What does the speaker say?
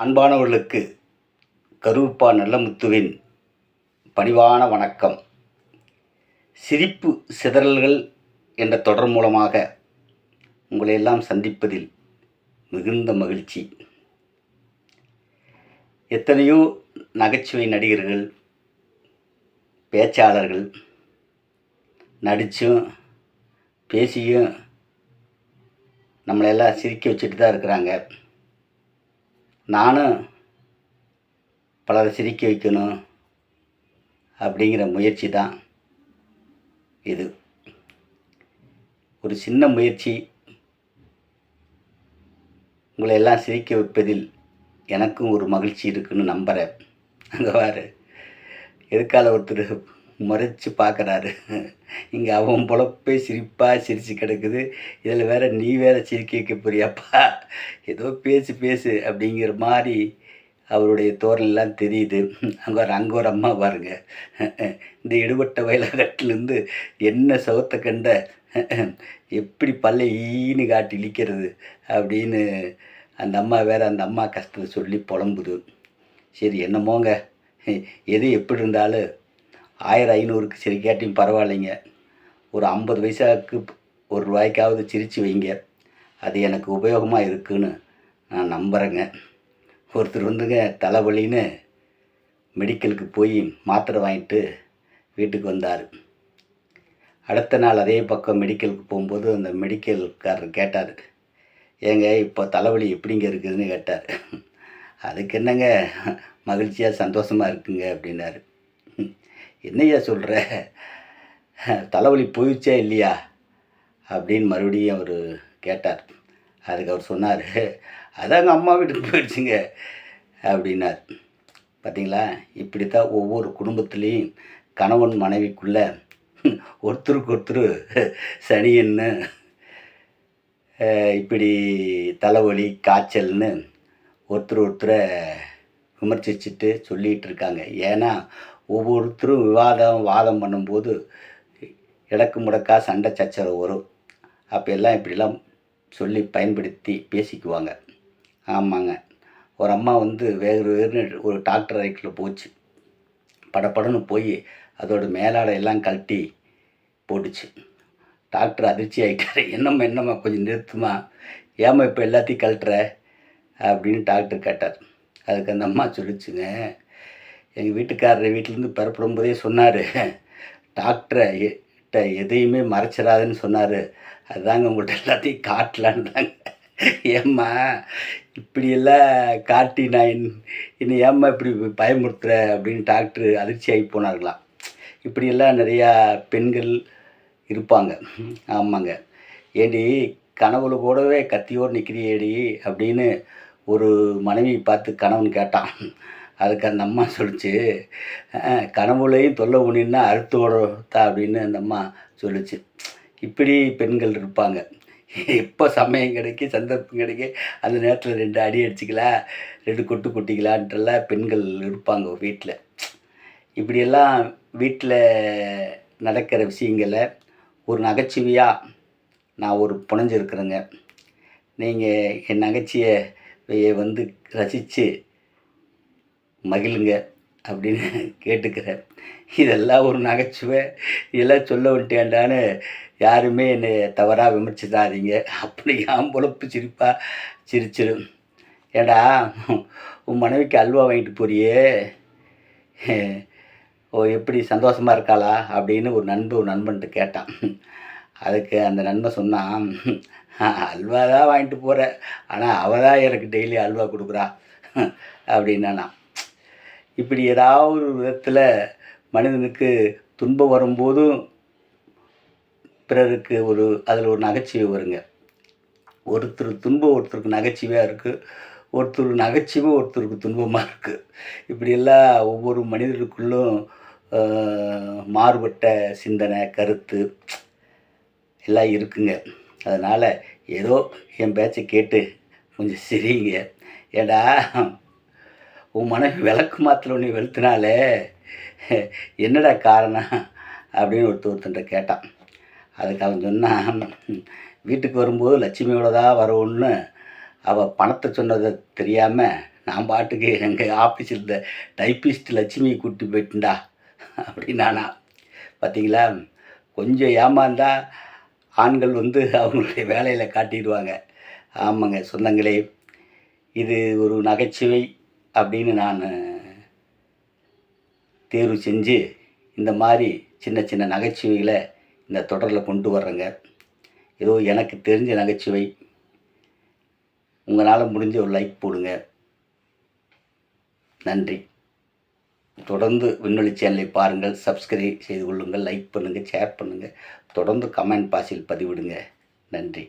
அன்பானவர்களுக்கு கருப்பா நல்லமுத்துவின் பணிவான வணக்கம். சிரிப்பு சிதறல்கள் என்ற தொடர் மூலமாக உங்களை எல்லாம் சந்திப்பதில் மிகுந்த மகிழ்ச்சி. எத்தனையோ நகைச்சுவை நடிகர்கள், பேச்சாளர்கள் நடித்தும் பேசியும் நம்மளையெல்லாம் சிரிக்க வச்சுட்டு தான் இருக்கிறாங்க. நானும் பலரை சிரிக்க வைக்கணும் அப்படிங்கிற முயற்சி தான் இது. ஒரு சின்ன முயற்சி உங்களை எல்லாம் சிரிக்க வைப்பதில் எனக்கும் ஒரு மகிழ்ச்சி இருக்குன்னு நம்புகிறேன். அங்கே வாரு எதுக்கால ஒருத்தர் முறைச்சி பார்க்குறாரு. இங்கே அவன் பொழப்பே சிரிப்பாக சிரித்து கிடக்குது, இதில் வேற நீ வேற சிரிக்க வைக்க போறியாப்பா, ஏதோ பேசு அப்படிங்கிற மாதிரி அவருடைய தோரலாம் தெரியுது. அங்கே ஒரு அம்மா பாருங்க, இந்த எடுபட்ட வயலகட்டிலேருந்து என்ன சவுத்தை கண்ட எப்படி பல்லை ஈன்னு காட்டி இழிக்கிறது அப்படின்னு அந்த அம்மா கஷ்டத்தை சொல்லி புலம்புது. சரி என்னமோங்க, எது எப்படி இருந்தாலும் 1500க்கு சிரிக்காட்டியும் பரவாயில்லைங்க, ஒரு 50 பைசாவுக்கு ஒரு ரூபாய்க்காவது சிரித்து வைங்க, அது எனக்கு உபயோகமாக இருக்குன்னு நான் நம்புகிறேங்க. ஒருத்தர் வந்துங்க தலைவலின்னு மெடிக்கலுக்கு போய் மாத்திரை வாங்கிட்டு வீட்டுக்கு வந்தார். அடுத்த நாள் அதே பக்கம் மெடிக்கலுக்கு போகும்போது அந்த மெடிக்கல்காரர் கேட்டார், ஏங்க இப்போ தலைவலி எப்படிங்க இருக்குதுன்னு கேட்டார். அதுக்கு என்னங்க, மகிழ்ச்சியாக சந்தோஷமாக இருக்குங்க அப்படின்னாரு. என்னையா சொல்கிற, தலைவலி போயிடுச்சா இல்லையா அப்படின்னு மறுபடியும் அவர் கேட்டார். அதுக்கு அவர் சொன்னார், அதாங்க அம்மா வீட்டுக்கு போயிடுச்சுங்க அப்படின்னார். பார்த்தீங்களா, இப்படி தான் ஒவ்வொரு குடும்பத்துலேயும் கணவன் மனைவிக்குள்ளே ஒருத்தருக்கு ஒருத்தர் சனியன்னு இப்படி தலைவலி காய்ச்சல்னு ஒருத்தரை விமர்சிச்சுட்டு சொல்லிகிட்டு இருக்காங்க. ஏன்னா ஒவ்வொருத்தரும் வாதம் பண்ணும்போது இடக்கு முடக்கா சண்டை சச்சரவு வரும். அப்போ எல்லாம் இப்படிலாம் சொல்லி பயன்படுத்தி பேசிக்குவாங்க. ஆமாங்க, ஒரு அம்மா வேறுன்னு ஒரு டாக்டர் அறைக்குள்ளே போச்சு. படப்படன்னு போய் அதோட மேலாடை எல்லாம் கழட்டி போட்டுச்சு. டாக்டர் அதிர்ச்சி ஆகிட்டார். என்னம்மா கொஞ்சம் நிறுத்துமா, ஏம்மா இப்போ எல்லாத்தையும் கழட்டுற அப்படின்னு டாக்டர் கேட்டார். அதுக்கு அந்த அம்மா சொல்லிச்சுங்க, எங்கள் வீட்டுக்காரர் வீட்டிலேருந்து பெறப்படும் போதே சொன்னார், டாக்டரை எதையுமே மறைச்சிடாதுன்னு சொன்னார், அதுதாங்க உங்கள்கிட்ட எல்லாத்தையும் காட்டலான்றாங்க. ஏம்மா இப்படியெல்லாம் காட்டி நான் இன்னும் ஏம்மா இப்படி பயமுறுத்துற அப்படின்னு டாக்டர் அதிர்ச்சி ஆகி போனார்களாம். இப்படியெல்லாம் நிறையா பெண்கள் இருப்பாங்க. ஆமாங்க, ஏடி கனவுல கூடவே கத்தியோடு நிற்கிறியேடி அப்படின்னு ஒரு மனைவி பார்த்து கணவன் கேட்டான். அதுக்கு அந்த அம்மா சொல்லிச்சு, கனவுலையும் தொல்லை உனின்னா அறுத்தோட தான் அப்படின்னு அந்த அம்மா சொல்லிச்சு. இப்படி பெண்கள் இருப்பாங்க. எப்போ சமயம் கிடைக்கி சந்தர்ப்பம் கிடைக்க அந்த நேரத்தில் 2 அடி அடிச்சிக்கலாம், 2 கொட்டு கொட்டிக்கலான்ட்டுலாம் பெண்கள் இருப்பாங்க வீட்டில். இப்படியெல்லாம் வீட்டில் நடக்கிற விஷயங்களை ஒரு நகைச்சுவையாக நான் ஒரு புனைஞ்சிருக்கிறேங்க. நீங்கள் என் நகைச்சியை ரசித்து மகிழுங்க அப்படின்னு கேட்டுக்கிறேன். இதெல்லாம் ஒரு நகைச்சுவை, இதெல்லாம் சொல்ல வந்துட்டேன்டான்னு யாருமே என்னை தவறாக விமர்சித்தாதீங்க. அப்படி ஏன் பொழப்பு சிரிப்பாக சிரிச்சிடும். ஏடா உன் மனைவிக்கு அல்வா வாங்கிட்டு போறியே, எப்படி சந்தோஷமாக இருக்காளா அப்படின்னு ஒரு நண்பன்ட்டு கேட்டான். அதுக்கு அந்த நண்பன் சொன்னான், அல்வா தான் வாங்கிட்டு போகிறேன், ஆனால் அவள் தான் எனக்கு டெய்லி அல்வா கொடுக்குறா அப்படின்னா. இப்படி ஏதாவது ஒரு விதத்தில் மனிதனுக்கு துன்பம் வரும்போதும் பிறருக்கு அதில் ஒரு நகைச்சுவை வருங்க. ஒருத்தர் துன்பம் ஒருத்தருக்கு நகைச்சுவையாக இருக்குது, ஒருத்தர் நகைச்சுவை ஒருத்தருக்கு துன்பமாக இருக்குது. இப்படியெல்லாம் ஒவ்வொரு மனிதர்களுக்குள்ளும் மாறுபட்ட சிந்தனை கருத்து எல்லாம் இருக்குங்க. அதனால் ஏதோ என் பேச்சை கேட்டு கொஞ்சம் சிரிங்க. ஏடா உன் மனைவி விளக்கு மாத்திர ஒன்று வெளுத்தினாலே என்னடா காரணம் அப்படின்னு ஒருத்தன்ட்ட கேட்டான். அதுக்கு அவன் சொன்னான், வீட்டுக்கு வரும்போது லட்சுமியோட தான் வரணும்னு அவள் பணத்தை சொன்னதை தெரியாமல் நான் பாட்டுக்கு எங்கள் ஆஃபீஸில் இருந்த டைப்பிஸ்ட் லட்சுமி கூட்டி போயிட்டுண்டா அப்படின்னானா. பார்த்தீங்களா, கொஞ்சம் ஏமாந்தா ஆண்கள் வந்து அவங்களுடைய வேலையில் காட்டிடுவாங்க. ஆமாங்க சொந்தங்களே, இது ஒரு நகைச்சுவை அப்படின்னு நான் தேர்வு செஞ்சு இந்த மாதிரி சின்ன சின்ன நகைச்சுவைகளை இந்த தொடரில் கொண்டு வர்றேங்க. ஏதோ எனக்கு தெரிஞ்ச நகைச்சுவை. உங்களால் முடிஞ்ச ஒரு லைக் போடுங்க. நன்றி. தொடர்ந்து விண்வெளி சேனலை பாருங்கள், சப்ஸ்கிரைப் செய்து கொள்ளுங்கள், லைக் பண்ணுங்கள், ஷேர் பண்ணுங்கள், தொடர்ந்து கமெண்ட் பாக்ஸில் பதிவிடுங்க. நன்றி.